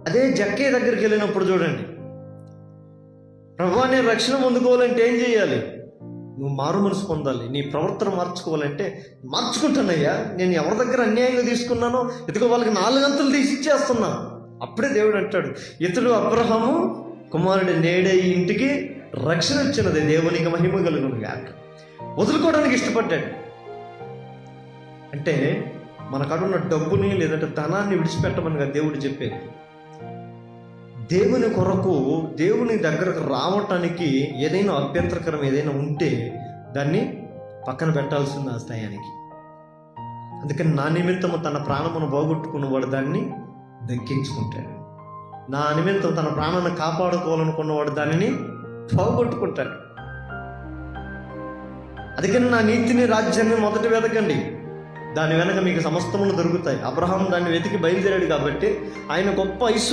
అదే జక్కయ్య దగ్గరికి వెళ్ళినప్పుడు చూడండి, ప్రభువా నేను రక్షణ పొందుకోవాలంటే ఏం చేయాలి? నువ్వు మారు మనసు పొందాలి, నీ ప్రవర్తన మార్చుకోవాలంటే మార్చుకుంటానయ్యా, నేను ఎవరి దగ్గర అన్యాయంగా తీసుకున్నానో ఇదిగో వాళ్ళకి 4 గంటలు తీసి ఇచ్చేస్తున్నా. అప్పుడే దేవుడు అంటాడు, ఇతడు అబ్రహాము కుమారుడి నేడే ఈ ఇంటికి రక్షణ ఇచ్చినది, దేవునికి మహిమ కలుగును గాక. వదులుకోవడానికి ఇష్టపడ్డాడు. అంటే మన కాడున్న డబ్బుని లేదంటే ధనాన్ని విడిచిపెట్టమని కదా దేవుడు చెప్పేది. దేవుని కొరకు దేవుని దగ్గరకు రావటానికి ఏదైనా అభ్యంతరకరం ఏదైనా ఉంటే దాన్ని పక్కన పెట్టాల్సింది ఆ స్థాయానికి. అందుకని నా నిమిత్తము తన ప్రాణమును పోగొట్టుకున్నవాడు దాన్ని దక్కించుకుంటాడు, నా నిమిత్తం తన ప్రాణాన్ని కాపాడుకోవాలనుకున్నవాడు దానిని పోగొట్టుకుంటాడు. అందుకని నా నీతిని రాజ్యాన్ని మొదట వెతకండి, దాని వెనక మీకు సమస్తములు దొరుకుతాయి. అబ్రహాం దాన్ని వెతికి బయలుదేరాడు కాబట్టి ఆయన గొప్ప ఐశ్వర్యం